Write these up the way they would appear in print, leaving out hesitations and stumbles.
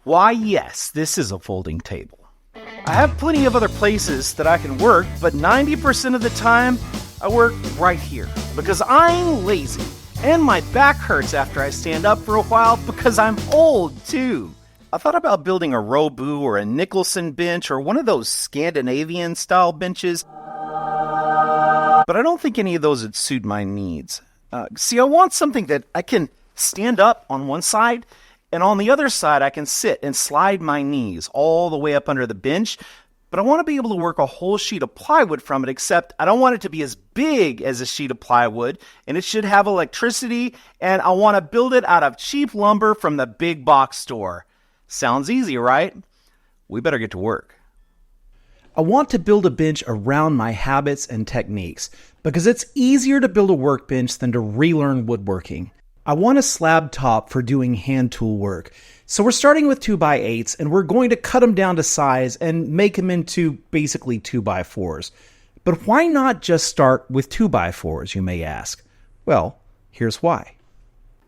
Why, yes, this is a folding table. I have plenty of other places that I can work, but 90% of the time, I work right here because I'm lazy. And my back hurts after I stand up for a while because I'm old, too. I thought about building a Robu or a Nicholson bench or one of those Scandinavian-style benches, but I don't think any of those would suit my needs. See, I want something that I can stand up on one side, and on the other side, I can sit and slide my knees all the way up under the bench. But I want to be able to work a whole sheet of plywood from it, except I don't want it to be as big as a sheet of plywood, and it should have electricity, and I want to build it out of cheap lumber from the big box store. Sounds easy, right? We better get to work. I want to build a bench around my habits and techniques, because it's easier to build a workbench than to relearn woodworking. I want a slab top for doing hand tool work. So we're starting with 2x8s and we're going to cut them down to size and make them into basically 2x4s. But why not just start with 2x4s, you may ask? Well, here's why.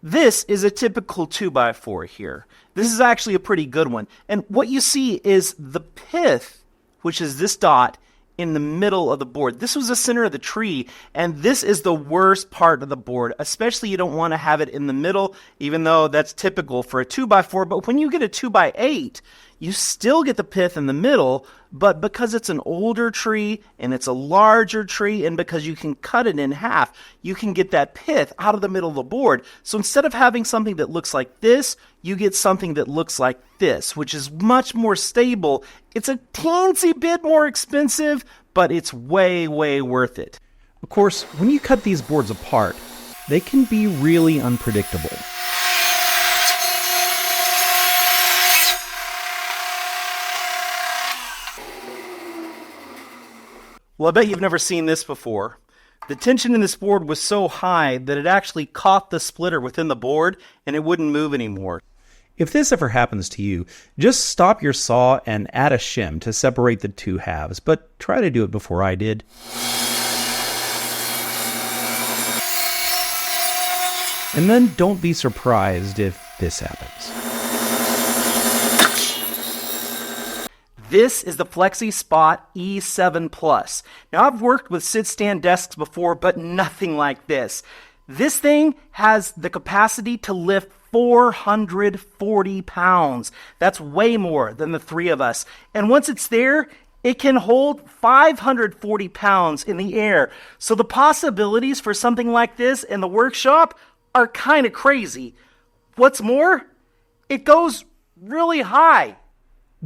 This is a typical 2x4 here. This is actually a pretty good one. And what you see is the pith, which is this dot, in the middle of the board. This was the center of the tree, and this is the worst part of the board. Especially you don't want to have it in the middle, even though that's typical for a 2x4. But when you get a 2x8, you still get the pith in the middle, but because it's an older tree and it's a larger tree and because you can cut it in half, you can get that pith out of the middle of the board. So instead of having something that looks like this, you get something that looks like this, which is much more stable. It's a teensy bit more expensive, but it's way, way worth it. Of course, when you cut these boards apart, they can be really unpredictable. Well, I bet you've never seen this before. The tension in this board was so high that it actually caught the splitter within the board and it wouldn't move anymore. If this ever happens to you, just stop your saw and add a shim to separate the two halves, but try to do it before I did. And then don't be surprised if this happens. This is the Flexi Spot E7 Plus. Now, I've worked with sit-stand desks before, but nothing like this. This thing has the capacity to lift 440 pounds. That's way more than the three of us. And once it's there, it can hold 540 pounds in the air. So the possibilities for something like this in the workshop are kind of crazy. What's more, it goes really high.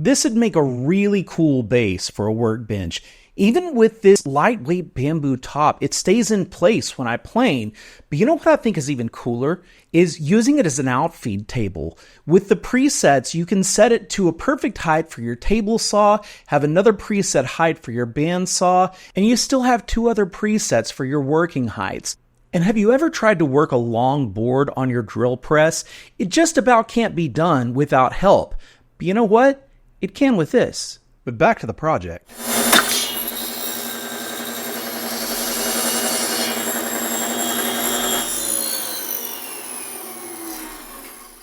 This would make a really cool base for a workbench. Even with this lightweight bamboo top, it stays in place when I plane. But you know what I think is even cooler? Is using it as an outfeed table. With the presets, you can set it to a perfect height for your table saw, have another preset height for your bandsaw, and you still have two other presets for your working heights. And have you ever tried to work a long board on your drill press? It just about can't be done without help. But you know what? It can with this. But back to the project.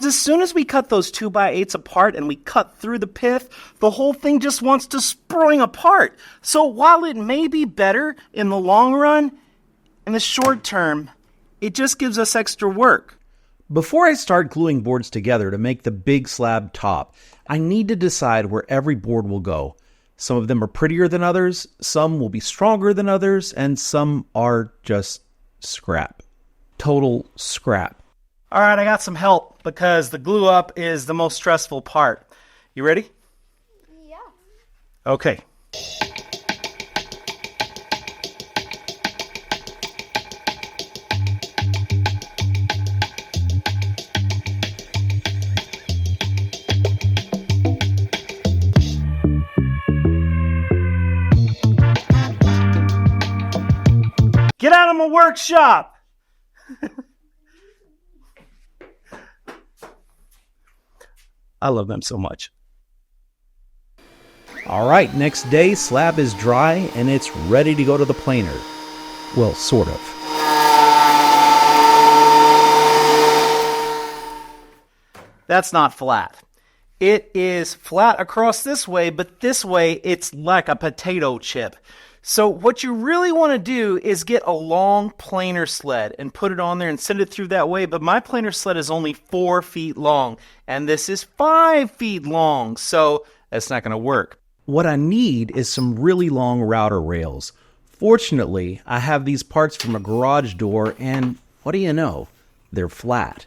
As soon as we cut those 2x8s apart and we cut through the pith, the whole thing just wants to spring apart. So while it may be better in the long run, in the short term, it just gives us extra work. Before I start gluing boards together to make the big slab top, I need to decide where every board will go. Some of them are prettier than others, some will be stronger than others, and some are just scrap. Total scrap. All right, I got some help because the glue up is the most stressful part. You ready? Yeah. Okay. Get out of my workshop! I love them so much. All right, next day, slab is dry and it's ready to go to the planer. Well, sort of. That's not flat. It is flat across this way, but this way it's like a potato chip. So what you really want to do is get a long planer sled and put it on there and send it through that way. But my planer sled is only 4 feet long, and this is 5 feet long, so that's not going to work. What I need is some really long router rails. Fortunately, I have these parts from a garage door, and what do you know? They're flat.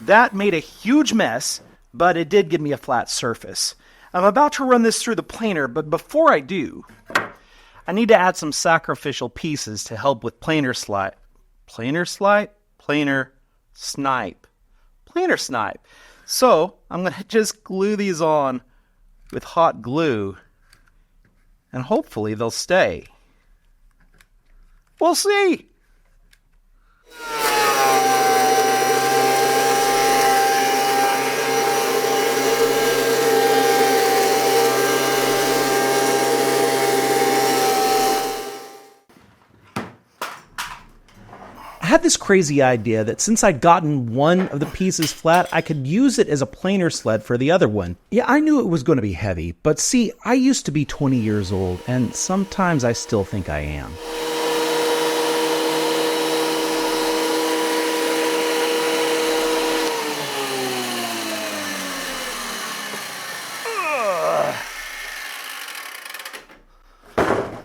That made a huge mess, but it did give me a flat surface. I'm about to run this through the planer, but before I do, I need to add some sacrificial pieces to help with planer snipe. So I'm going to just glue these on with hot glue, and hopefully they'll stay. We'll see. I had this crazy idea that since I'd gotten one of the pieces flat, I could use it as a planer sled for the other one. Yeah, I knew it was going to be heavy, but see, I used to be 20 years old, and sometimes I still think I am.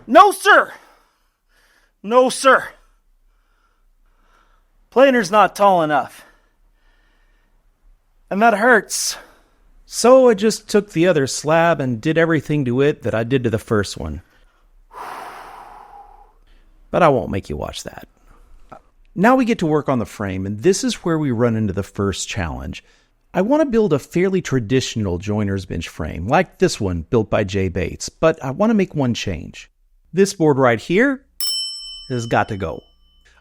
No, sir! No, sir! Planer's not tall enough. And that hurts. So I just took the other slab and did everything to it that I did to the first one. But I won't make you watch that. Now we get to work on the frame, and this is where we run into the first challenge. I want to build a fairly traditional joiner's bench frame, like this one built by Jay Bates, but I want to make one change. This board right here has got to go.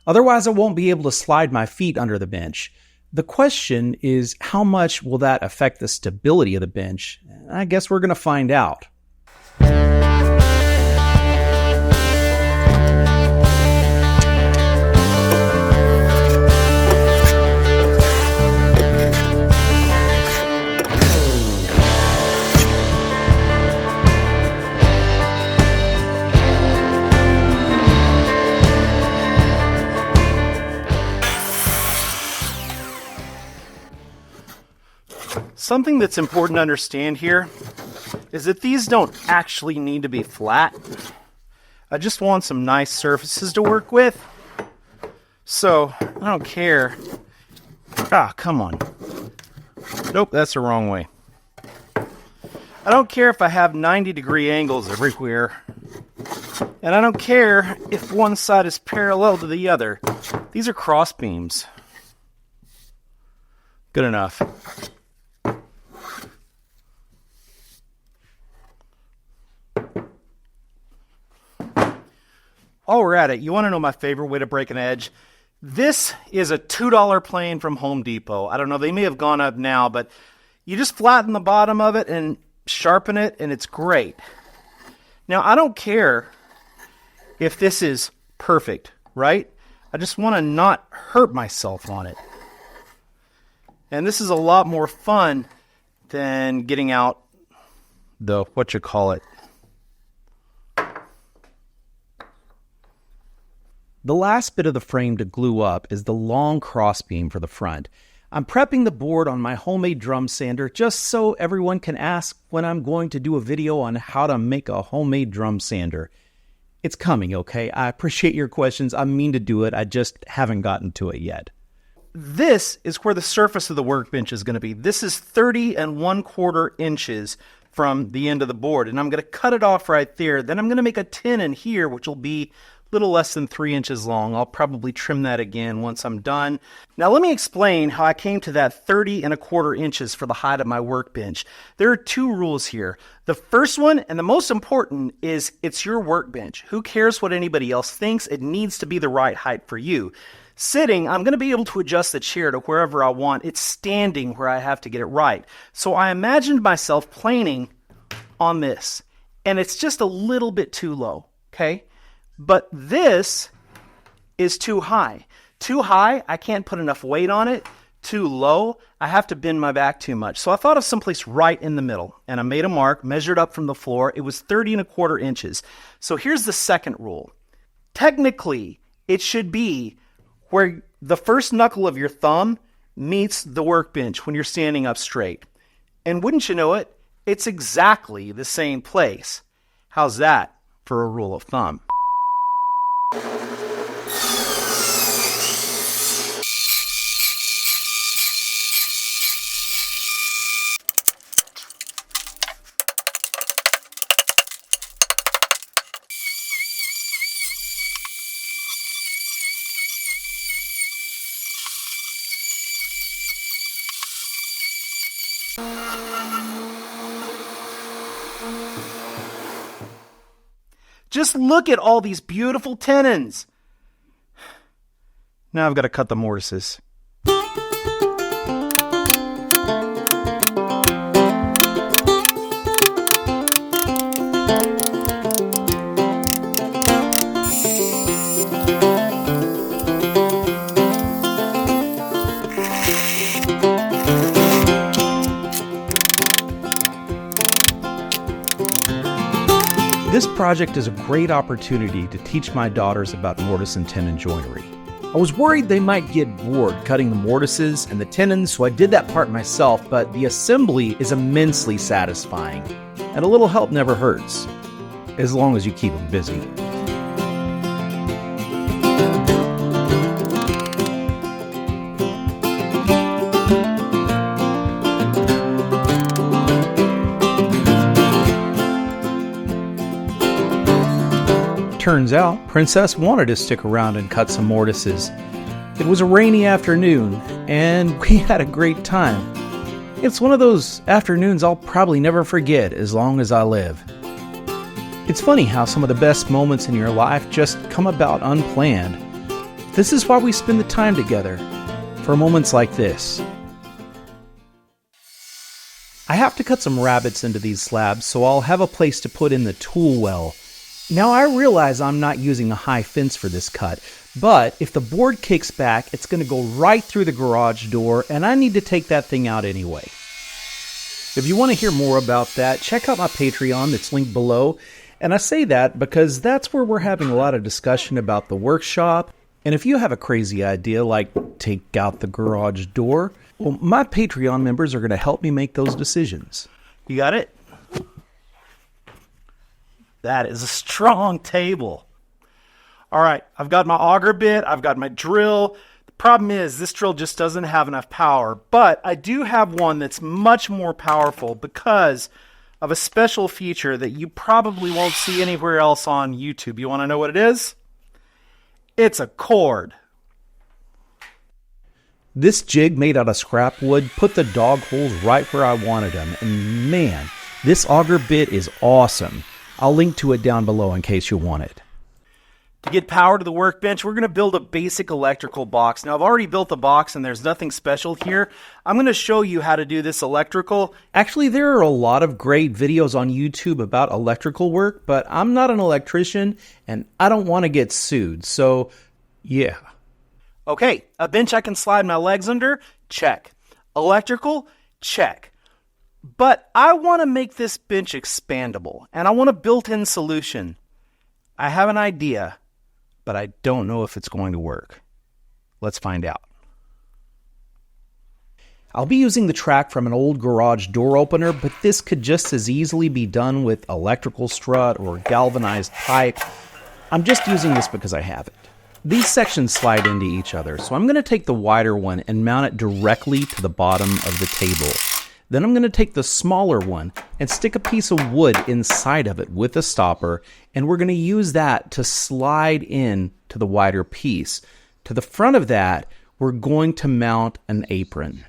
Otherwise, I won't be able to slide my feet under the bench. The question is, how much will that affect the stability of the bench? I guess we're going to find out. Something that's important to understand here is that these don't actually need to be flat. I just want some nice surfaces to work with. So I don't care. Come on. Nope, that's the wrong way. I don't care if I have 90-degree angles everywhere. And I don't care if one side is parallel to the other. These are cross beams. Good enough. While we're at it, you want to know my favorite way to break an edge? This is a $2 plane from Home Depot. I don't know, they may have gone up now, but you just flatten the bottom of it and sharpen it, and it's great. Now, I don't care if this is perfect, right? I just want to not hurt myself on it. And this is a lot more fun than getting out the, The last bit of the frame to glue up is the long crossbeam for the front. I'm prepping the board on my homemade drum sander just so everyone can ask when I'm going to do a video on how to make a homemade drum sander. It's coming, okay? I appreciate your questions. I mean to do it. I just haven't gotten to it yet. This is where the surface of the workbench is going to be. This is 30 1/4 inches from the end of the board, and I'm going to cut it off right there. Then I'm going to make a 10 in here, which will be a little less than 3 inches long. I'll probably trim that again once I'm done. Now let me explain how I came to that 30 1/4 inches for the height of my workbench. There are 2 rules here. The first one, and the most important, is it's your workbench. Who cares what anybody else thinks? It needs to be the right height for you. Sitting, I'm going to be able to adjust the chair to wherever I want. It's standing where I have to get it right. So I imagined myself planing on this, and it's just a little bit too low, okay? But this is too high. Too high, I can't put enough weight on it. Too low, I have to bend my back too much. So I thought of someplace right in the middle, and I made a mark, measured up from the floor. It was 30 1/4 inches. So here's the second rule. Technically, it should be where the first knuckle of your thumb meets the workbench when you're standing up straight. And wouldn't you know it, it's exactly the same place. How's that for a rule of thumb? Just look at all these beautiful tenons. Now I've got to cut the mortises. This project is a great opportunity to teach my daughters about mortise and tenon joinery. I was worried they might get bored cutting the mortises and the tenons, so I did that part myself, but the assembly is immensely satisfying, and a little help never hurts, as long as you keep them busy. Turns out, Princess wanted to stick around and cut some mortises. It was a rainy afternoon, and we had a great time. It's one of those afternoons I'll probably never forget as long as I live. It's funny how some of the best moments in your life just come about unplanned. This is why we spend the time together, for moments like this. I have to cut some rabbets into these slabs, so I'll have a place to put in the tool well. Now I realize I'm not using a high fence for this cut, but if the board kicks back, it's going to go right through the garage door, and I need to take that thing out anyway. If you want to hear more about that, check out my Patreon that's linked below. And I say that because that's where we're having a lot of discussion about the workshop. And if you have a crazy idea like take out the garage door, well, my Patreon members are going to help me make those decisions. You got it? That is a strong table. All right, I've got my auger bit, I've got my drill. The problem is this drill just doesn't have enough power, but I do have one that's much more powerful because of a special feature that you probably won't see anywhere else on YouTube. You want to know what it is? It's a cord. This jig made out of scrap wood put the dog holes right where I wanted them, and man, this auger bit is awesome. I'll link to it down below in case you want it. To get power to the workbench, we're going to build a basic electrical box. Now, I've already built the box and there's nothing special here. I'm going to show you how to do this electrical. Actually, there are a lot of great videos on YouTube about electrical work, but I'm not an electrician and I don't want to get sued, so yeah. Okay, a bench I can slide my legs under? Check. Electrical? Check. But I want to make this bench expandable, and I want a built-in solution. I have an idea, but I don't know if it's going to work. Let's find out. I'll be using the track from an old garage door opener, but this could just as easily be done with electrical strut or galvanized pipe. I'm just using this because I have it. These sections slide into each other, so I'm going to take the wider one and mount it directly to the bottom of the table. Then I'm going to take the smaller one and stick a piece of wood inside of it with a stopper, and we're going to use that to slide in to the wider piece. To the front of that, we're going to mount an apron.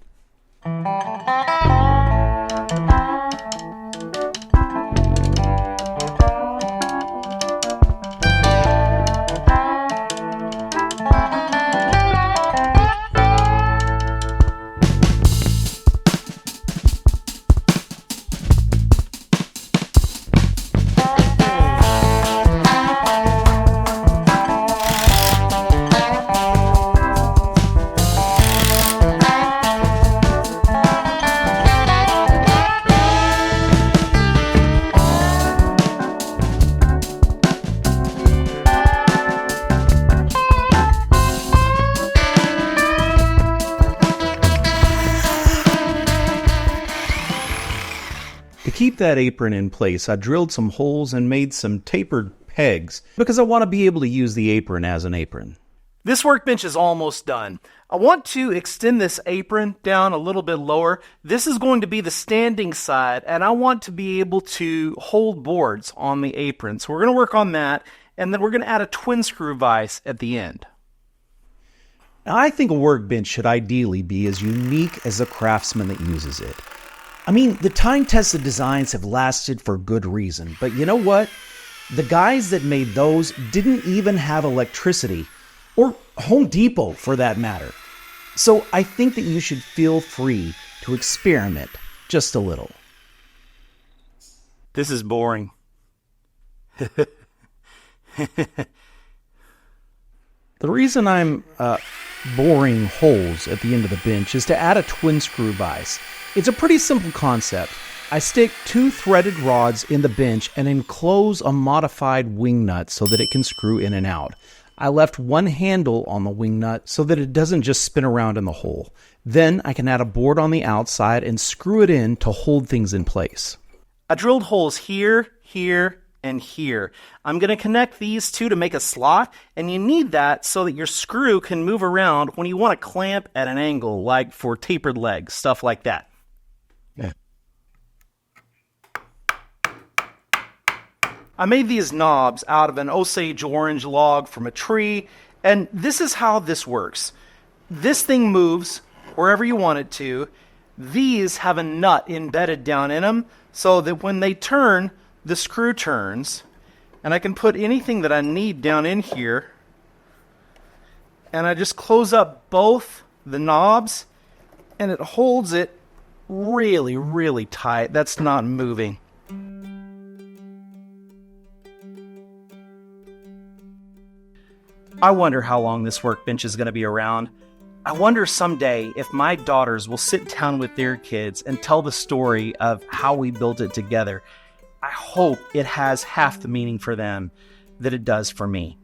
To keep that apron in place, I drilled some holes and made some tapered pegs because I want to be able to use the apron as an apron. This workbench is almost done. I want to extend this apron down a little bit lower. This is going to be the standing side, and I want to be able to hold boards on the apron. So we're going to work on that, and then we're going to add a twin screw vise at the end. Now, I think a workbench should ideally be as unique as the craftsman that uses it. I mean, the time-tested designs have lasted for good reason, but you know what? The guys that made those didn't even have electricity, or Home Depot for that matter. So I think that you should feel free to experiment just a little. This is boring. The reason I'm boring holes at the end of the bench is to add a twin screw vise. It's a pretty simple concept. I stick 2 threaded rods in the bench and enclose a modified wing nut so that it can screw in and out. I left one handle on the wing nut so that it doesn't just spin around in the hole. Then I can add a board on the outside and screw it in to hold things in place. I drilled holes here, here, and here. I'm going to connect these two to make a slot, and you need that so that your screw can move around when you want to clamp at an angle, like for tapered legs, stuff like that. Yeah. I made these knobs out of an Osage orange log from a tree, and this is how this works. This thing moves wherever you want it to. These have a nut embedded down in them so that when they turn, the screw turns, and I can put anything that I need down in here, and I just close up both the knobs, and it holds it really, really tight. That's not moving. I wonder how long this workbench is going to be around. I wonder someday if my daughters will sit down with their kids and tell the story of how we built it together. I hope it has half the meaning for them that it does for me.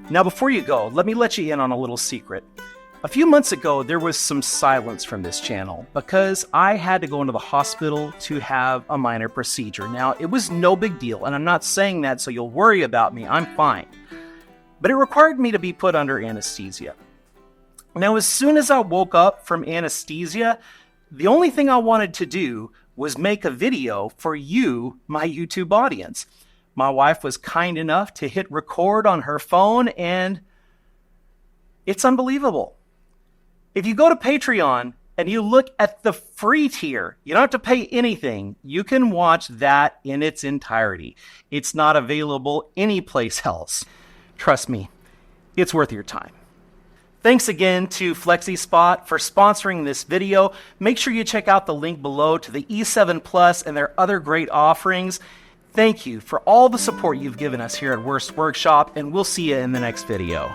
Now, before you go, let me let you in on a little secret. A few months ago, there was some silence from this channel because I had to go into the hospital to have a minor procedure. Now, it was no big deal, and I'm not saying that so you'll worry about me. I'm fine. But it required me to be put under anesthesia. Now, as soon as I woke up from anesthesia, the only thing I wanted to do was make a video for you, my YouTube audience. My wife was kind enough to hit record on her phone, and it's unbelievable. If you go to Patreon and you look at the free tier, you don't have to pay anything. You can watch that in its entirety. It's not available anyplace else. Trust me, it's worth your time. Thanks again to FlexiSpot for sponsoring this video. Make sure you check out the link below to the E7 Plus and their other great offerings. Thank you for all the support you've given us here at Worst Workshop, and we'll see you in the next video.